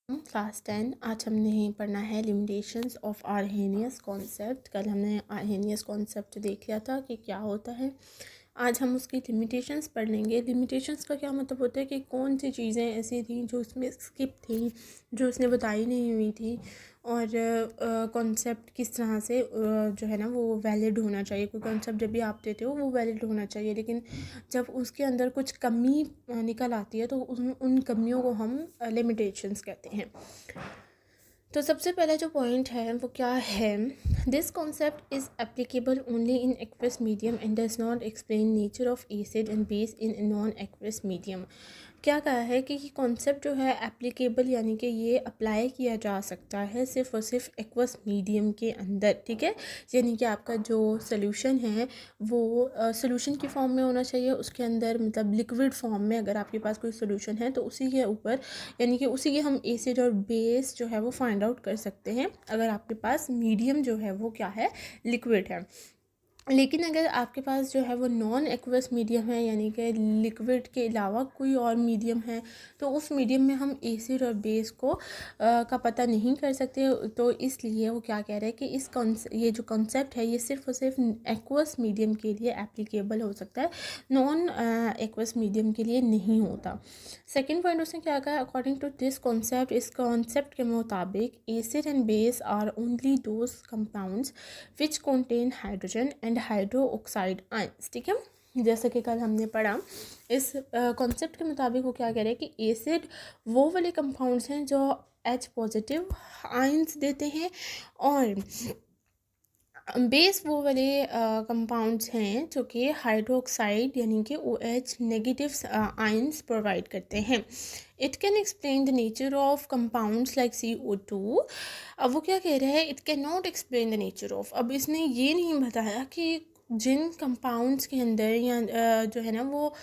Class 10। आज हमने पढ़ना है लिमिटेशंस ऑफ आर्हेनियस कॉन्सेप्ट। कल हमने आर्हेनियस कॉन्सेप्ट देख लिया था कि क्या होता है। आज हम उसकी लिमिटेशंस पढ़ लेंगे। लिमिटेशंस का क्या मतलब होता है कि कौन सी चीज़ें ऐसी थी जो उसमें स्किप थी, जो उसने बताई नहीं हुई थी, और कॉन्सेप्ट किस तरह से जो है ना वो वैलिड होना चाहिए। कोई कॉन्सेप्ट जब भी आप देते हो वो वैलिड होना चाहिए, लेकिन जब उसके अंदर कुछ कमी निकल आती है तो उन कमियों को हम लिमिटेशंस कहते हैं। तो सबसे पहला जो पॉइंट है वो क्या है, this concept is applicable only in aqueous medium and does not explain nature of acid and base in non aqueous medium. क्या कहा है कि ये कॉन्सेप्ट जो है एप्लीकेबल यानी कि ये अप्लाई किया जा सकता है सिर्फ और सिर्फ एक्वस मीडियम के अंदर, ठीक है। यानी कि आपका जो सोल्यूशन है वो सोल्यूशन की फॉर्म में होना चाहिए, उसके अंदर मतलब लिक्विड फॉर्म में अगर आपके पास कोई सोल्यूशन है तो उसी के ऊपर यानी कि उसी के हम एसिड और बेस जो है वो फाइंड आउट कर सकते हैं अगर आपके पास मीडियम जो है वो क्या है, लिक्विड है। लेकिन अगर आपके पास जो है वो नॉन एक्वस मीडियम है यानी कि लिक्विड के अलावा कोई और मीडियम है तो उस मीडियम में हम एसिड और बेस को का पता नहीं कर सकते। तो इसलिए वो क्या कह रहे हैं कि ये जो कॉन्सेप्ट है ये सिर्फ और सिर्फ एक्वस मीडियम के लिए एप्लीकेबल हो सकता है, नॉन एक्वस मीडियम के लिए नहीं होता। सेकेंड पॉइंट उसने क्या कहा, अकॉर्डिंग टू दिस कॉन्सेप्ट, इस कॉन्सेप्ट के मुताबिक acid and base are only those compounds which contain hydrogen and hydroxide ions, ठीक है। जैसा कि कल हमने पढ़ा, इस कॉन्सेप्ट के मुताबिक वो क्या कह रहे हैं कि एसिड वो वाले कंपाउंड्स हैं जो H पॉजिटिव आयंस देते हैं और बेस वो वाले कंपाउंड्स हैं जो कि हाइड्रोक्साइड यानी कि OH नेगेटिव आयंस प्रोवाइड करते हैं। It can explain the nature of compounds like CO2। अब वो क्या कह रहे हैं, it can not explain the nature of, अब इसने ये नहीं बताया कि जिन कंपाउंड्स के अंदर या जो है ना वो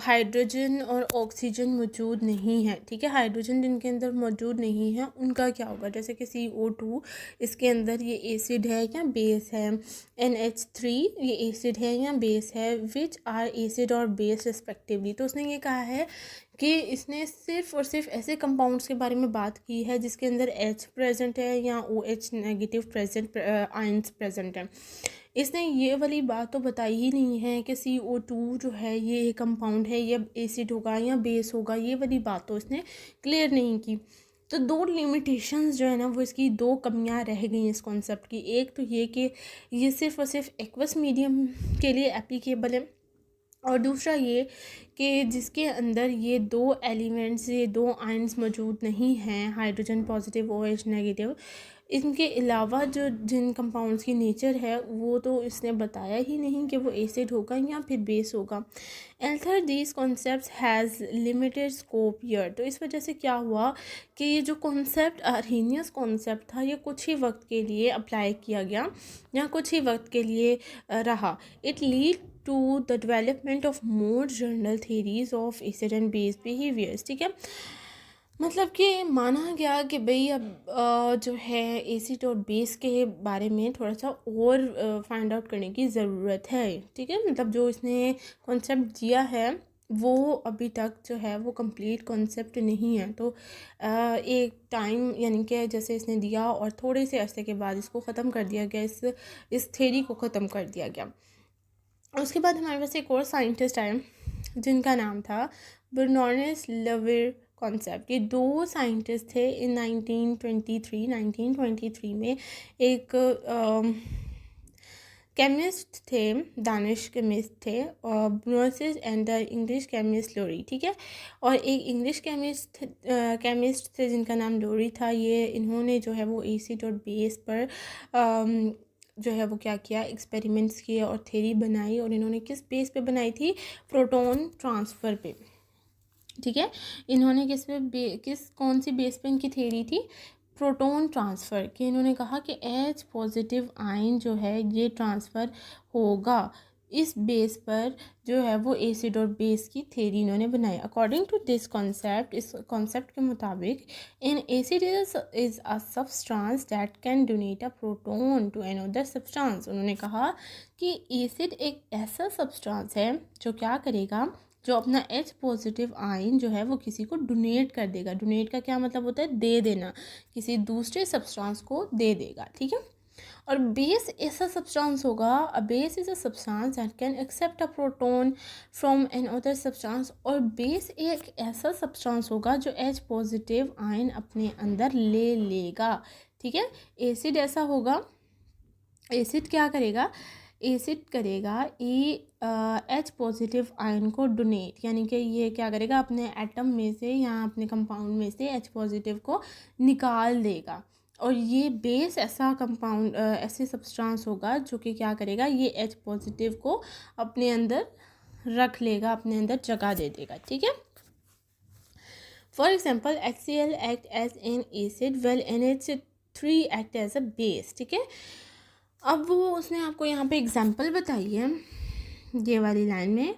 हाइड्रोजन और ऑक्सीजन मौजूद नहीं है, ठीक है। हाइड्रोजन जिनके अंदर मौजूद नहीं है उनका क्या होगा, जैसे कि CO2 इसके अंदर ये एसिड है या बेस है, NH3 ये एसिड है या बेस है, विच आर एसिड और बेस रिस्पेक्टिवली। तो उसने ये कहा है कि इसने सिर्फ और सिर्फ ऐसे कंपाउंड्स के बारे में बात की है जिसके अंदर H प्रेजेंट है या OH negative present ions present है। इसने ये वाली बात तो बताई ही नहीं है कि CO2 जो है ये कंपाउंड है, ये एसिड होगा या बेस होगा, ये वाली बात तो इसने क्लियर नहीं की। तो दो लिमिटेशंस जो है ना वो इसकी दो कमियां रह गई इस कॉन्सेप्ट की। एक तो ये कि ये सिर्फ और सिर्फ एक्वस मीडियम के लिए एप्लीकेबल है, और दूसरा ये कि जिसके अंदर ये दो एलिमेंट्स, ये दो आयंस मौजूद नहीं हैं, हाइड्रोजन पॉजिटिव OH नेगेटिव, इनके अलावा जो जिन कंपाउंड्स की नेचर है वो तो इसने बताया ही नहीं कि वो एसिड होगा या फिर बेस होगा। Either these concept has limited scope here. तो इस वजह से क्या हुआ कि ये जो कॉन्सेप्ट आर्हेनियस कॉन्सेप्ट था ये कुछ ही वक्त के लिए अप्लाई किया गया या कुछ ही वक्त के लिए रहा। It lead to the development of more general theories of acid and base behaviors, ठीक है। मतलब कि माना गया कि भाई अब जो है एसिड और बेस के बारे में थोड़ा सा और फाइंड आउट करने की ज़रूरत है, ठीक है। मतलब जो इसने कॉन्सेप्ट दिया है वो अभी तक जो है वो कंप्लीट कॉन्सेप्ट नहीं है। तो एक टाइम यानी कि जैसे इसने दिया और थोड़े से अरसे के बाद इसको ख़त्म कर दिया गया, इस थ्योरी को ख़त्म कर दिया गया। उसके बाद हमारे पास एक और साइंटिस्ट आए जिनका नाम था बर्नौलिस लेवर कॉन्सेप्ट। ये दो साइंटिस्ट थे इन 1923 में। एक केमिस्ट थे, दानिश केमिस्ट थे, ब्रोसिस and the English chemist Lowry, ठीक है। और एक इंग्लिश केमिस्ट थे जिनका नाम लोरी था। ये इन्होंने जो है वो एसिड और बेस पर जो है वो क्या किया, एक्सपेरिमेंट्स किए और थ्योरी बनाई। और इन्होंने किस बेस पे बनाई थी, प्रोटॉन ट्रांसफ़र पे, ठीक है। इन्होंने कौन सी बेस पे इनकी थ्योरी थी, प्रोटॉन ट्रांसफ़र की। इन्होंने कहा कि H पॉजिटिव आयन जो है ये ट्रांसफ़र होगा, इस बेस पर जो है वो एसिड और बेस की थ्योरी इन्होंने बनाई। अकॉर्डिंग टू दिस कॉन्सेप्ट, इस कॉन्सेप्ट के मुताबिक an acid is a substance that can donate a proton to another substance. उन्होंने कहा कि एसिड एक ऐसा सब्सटेंस है जो क्या करेगा, जो अपना H पॉजिटिव आयन जो है वो किसी को डोनेट कर देगा। डोनेट का क्या मतलब होता है? दे देना, किसी दूसरे सब्सटेंस को दे देगा, ठीक है। और बेस ऐसा सब्सटेंस होगा, a base is a substance that can accept a proton from another substance. और बेस एक ऐसा सब्सटेंस होगा जो H पॉजिटिव आयन अपने अंदर ले लेगा, ठीक है। एसिड ऐसा होगा, एसिड क्या करेगा? एसिड करेगा H पॉजिटिव आयन को डोनेट, यानी कि ये क्या करेगा? अपने एटम में से या अपने कंपाउंड में से H पॉजिटिव को निकाल देगा। और ये बेस ऐसा कंपाउंड ऐसे सब्सटेंस होगा जो कि क्या करेगा? ये H पॉजिटिव को अपने अंदर रख लेगा, अपने अंदर जगह दे देगा, ठीक है। For example HCl act as an acid well NH3 act as a base, ठीक है। अब वो उसने आपको यहाँ पे एग्जाम्पल बताई है ये वाली लाइन में,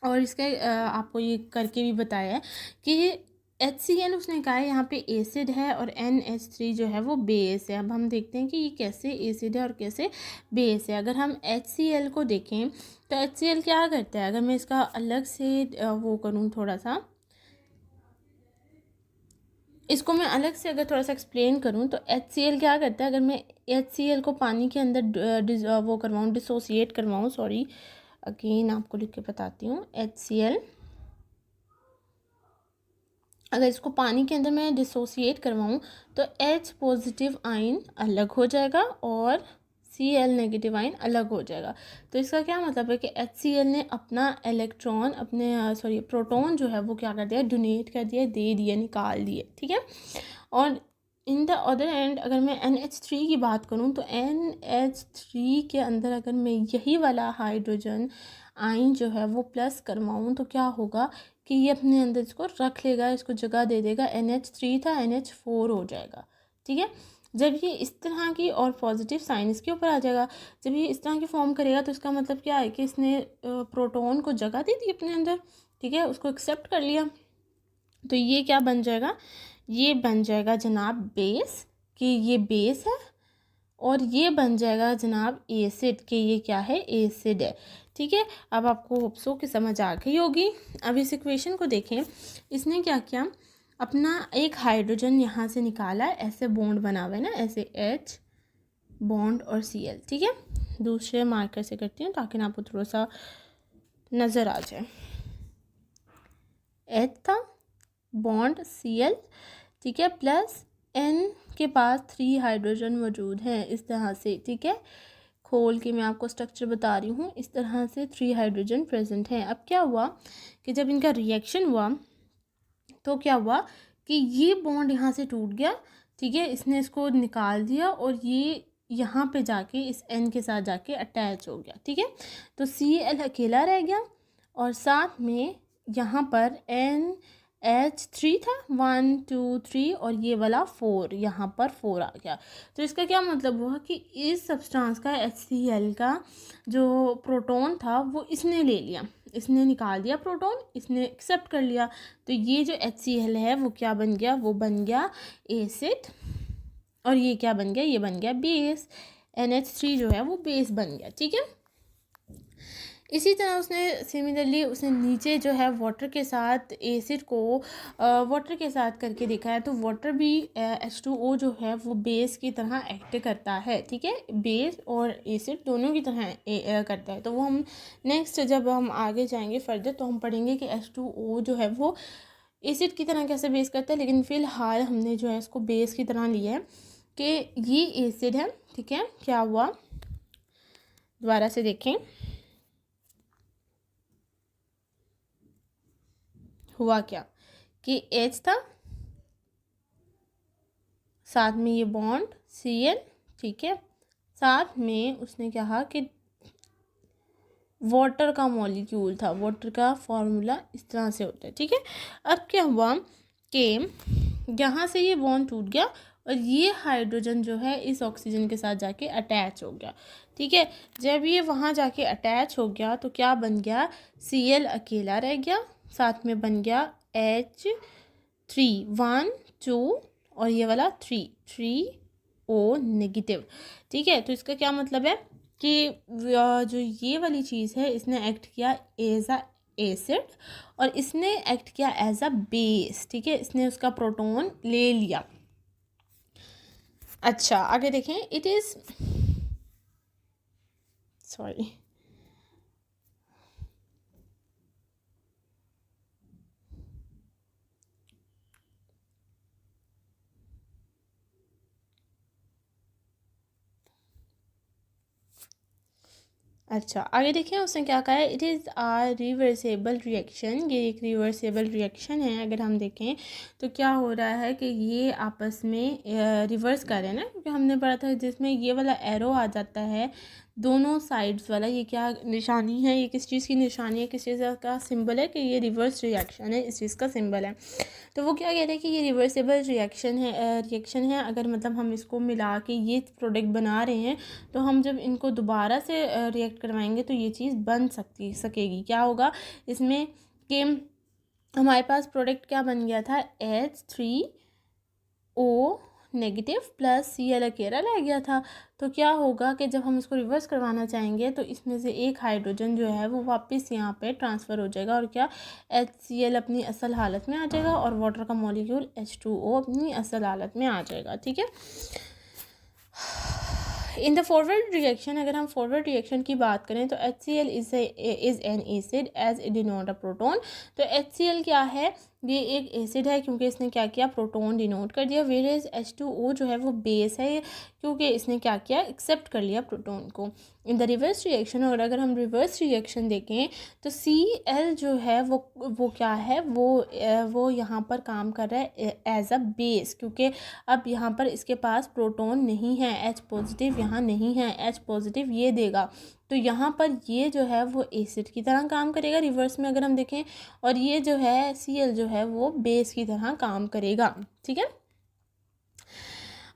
और इसका आपको ये करके भी बताया है कि HCl उसने कहा है यहाँ पे एसिड है और NH3 जो है वो बेस है। अब हम देखते हैं कि ये कैसे एसिड है और कैसे बेस है। अगर हम HCl को देखें तो HCl क्या करता है? अगर मैं इसका अलग से वो करूँ, थोड़ा सा इसको मैं अलग से अगर थोड़ा सा एक्सप्लेन करूँ तो HCl क्या करता है? अगर मैं HCl को पानी के अंदर वो करवाऊँ, डिसोसिएट करवाऊँ, सॉरी अगेन आपको लिख के बताती हूँ। HCl अगर इसको पानी के अंदर मैं डिसोसिएट करवाऊँ तो H पॉजिटिव आयन अलग हो जाएगा और Cl नेगेटिव आयन अलग हो जाएगा। तो इसका क्या मतलब है कि HCl ने अपना इलेक्ट्रॉन, अपने प्रोटॉन जो है वो क्या कर दिया? डोनेट कर दिया, दे दिया, निकाल दिए, ठीक है। और इन द अदर एंड अगर मैं NH3 की बात करूँ तो NH3 के अंदर अगर मैं यही वाला हाइड्रोजन आयन जो है वो प्लस करवाऊँ तो क्या होगा कि ये अपने अंदर इसको रख लेगा, इसको जगह दे देगा। NH3 था, NH4 हो जाएगा, ठीक है। जब ये इस तरह की, और पॉजिटिव साइन इसके ऊपर आ जाएगा, जब ये इस तरह की फॉर्म करेगा तो इसका मतलब क्या है कि इसने प्रोटॉन को जगह दे दी अपने अंदर, ठीक है, उसको एक्सेप्ट कर लिया। तो ये क्या बन जाएगा? ये बन जाएगा जनाब बेस, कि ये बेस है, और ये बन जाएगा जनाब एसिड, कि ये क्या है? एसिड है, ठीक है। अब आपको होप्सो की समझ आ गई होगी। अब इस इक्वेशन को देखें, इसने क्या किया? अपना एक हाइड्रोजन यहाँ से निकाला, ऐसे बॉन्ड बना हुआ है ना, ऐसे H बॉन्ड और Cl, ठीक है। दूसरे मार्कर से करती हूँ ताकि ना आपको थोड़ा सा नज़र आ जाए। H था, बॉन्ड Cl, ठीक है, प्लस N के पास 3 हाइड्रोजन मौजूद हैं इस तरह से, ठीक है। खोल के मैं आपको स्ट्रक्चर बता रही हूँ, इस तरह से 3 हाइड्रोजन प्रेजेंट हैं। अब क्या हुआ कि जब इनका रिएक्शन हुआ तो क्या हुआ कि ये बॉन्ड यहाँ से टूट गया, ठीक है, इसने इसको निकाल दिया और ये यहाँ पे जाके इस N के साथ जाके अटैच हो गया, ठीक है। तो Cl अकेला रह गया और साथ में यहाँ पर NH3 था, 1 2 3, और ये वाला 4, यहाँ पर 4 आ गया। तो इसका क्या मतलब हुआ कि इस सब्सटेंस का HCl का जो प्रोटॉन था वो इसने ले लिया, इसने निकाल दिया प्रोटॉन, इसने एक्सेप्ट कर लिया। तो ये जो HCl है वो क्या बन गया? वो बन गया एसिड, और ये क्या बन गया? ये बन गया बेस। NH3 जो है वो बेस बन गया, ठीक है। इसी तरह उसने सिमिलरली उसने नीचे जो है वाटर के साथ एसिड को वाटर के साथ करके देखा है, तो वाटर भी H2O जो है वो बेस की तरह एक्ट करता है, ठीक है। बेस और एसिड दोनों की तरह करता है। तो वो हम नेक्स्ट जब हम आगे जाएंगे फर्दर तो हम पढ़ेंगे कि H2O जो है वो एसिड की तरह कैसे बेस करता है। लेकिन फ़िलहाल हमने जो है इसको बेस की तरह लिया है कि ये एसिड है, ठीक है। क्या हुआ? दोबारा से देखें, हुआ क्या कि H था, साथ में ये बॉन्ड Cl, ठीक है, साथ में उसने कहा कि वाटर का मॉलिक्यूल था, वाटर का फॉर्मूला इस तरह से होता है, ठीक है। अब क्या हुआ कि यहाँ से ये बॉन्ड टूट गया और ये हाइड्रोजन जो है इस ऑक्सीजन के साथ जाके अटैच हो गया, ठीक है। जब ये वहाँ जाके अटैच हो गया तो क्या बन गया? Cl अकेला रह गया, साथ में बन गया H3, 1 2, और ये वाला 3O नेगेटिव, ठीक है। तो इसका क्या मतलब है कि जो ये वाली चीज़ है इसने एक्ट किया एज अ एसिड और इसने एक्ट किया एज अ बेस, ठीक है, इसने उसका प्रोटॉन ले लिया। अच्छा आगे देखें, इट इज़ सॉरी अच्छा आगे देखें उसने क्या कहा है, it is a reversible reaction, ये एक रिवर्सेबल रिएक्शन है। अगर हम देखें तो क्या हो रहा है कि ये आपस में रिवर्स कर रहे हैं ना, क्योंकि हमने पढ़ा था जिसमें ये वाला एरो आ जाता है दोनों साइड्स वाला, ये क्या निशानी है, ये किस चीज़ की निशानी है, किस चीज़ का सिंबल है कि ये रिवर्स रिएक्शन है, इस चीज़ का सिंबल है। तो वो क्या कह रहे हैं कि ये रिवर्सेबल रिएक्शन है अगर मतलब हम इसको मिला के ये प्रोडक्ट बना रहे हैं तो हम जब इनको दोबारा से रिएक्ट करवाएंगे तो ये चीज़ बन सकेगी। क्या होगा इसमें कि हमारे पास प्रोडक्ट क्या बन गया था, H3O नेगेटिव प्लस Cl अकेला रह गया था। तो क्या होगा कि जब हम इसको रिवर्स करवाना चाहेंगे तो इसमें से एक हाइड्रोजन जो है वो वापस यहाँ पे ट्रांसफ़र हो जाएगा और क्या HCl अपनी असल हालत में आ जाएगा और वाटर का मॉलिक्यूल H2O अपनी असल हालत में आ जाएगा, ठीक है। इन द फॉरवर्ड रिएक्शन, अगर हम फॉरवर्ड रिएक्शन की बात करें तो HCl is an acid as it donate a proton. तो HCl क्या है, ये एक एसिड है क्योंकि इसने क्या किया, प्रोटॉन डिनोट कर दिया। वेरेज H2O जो है वो बेस है क्योंकि इसने क्या किया, एक्सेप्ट कर लिया प्रोटॉन को। इन द रिवर्स रिएक्शन, और अगर हम रिवर्स रिएक्शन देखें तो Cl जो है वो क्या है, वो यहाँ पर काम कर रहा है एज अ बेस, क्योंकि अब यहाँ पर इसके पास प्रोटॉन नहीं है, H पॉजिटिव यहाँ नहीं है, H पॉजिटिव ये देगा तो यहाँ पर ये जो है वो एसिड की तरह काम करेगा रिवर्स में अगर हम देखें, और ये जो है Cl जो है वो बेस की तरह काम करेगा, ठीक है।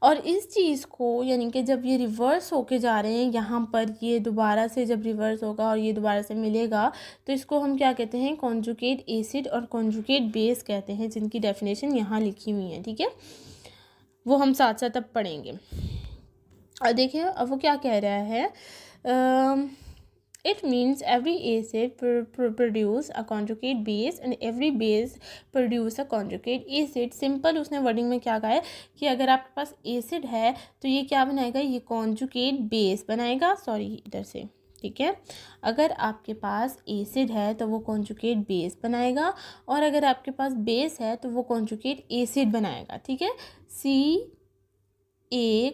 और इस चीज़ को यानी कि जब ये रिवर्स होके जा रहे हैं यहाँ पर, ये दोबारा से जब रिवर्स होगा और ये दोबारा से मिलेगा तो इसको हम क्या कहते हैं, कॉन्जुगेट एसिड और कॉन्जुगेट बेस कहते हैं, जिनकी डेफिनेशन यहाँ लिखी हुई है, ठीक है, वो हम साथ साथ अब पढ़ेंगे। और देखिए अब वो क्या कह रहा है, it means every acid produce a conjugate base and every base produce a conjugate acid। Simple उसने वर्डिंग में क्या कहा है कि अगर आपके पास एसिड है तो ये क्या बनाएगा, ये कॉन्जुगेट बेस बनाएगा, सॉरी इधर से, ठीक है। अगर आपके पास एसिड है तो वो कॉन्जुगेट बेस बनाएगा और अगर आपके पास बेस है तो वो कॉन्जुगेट एसिड बनाएगा, ठीक है। C A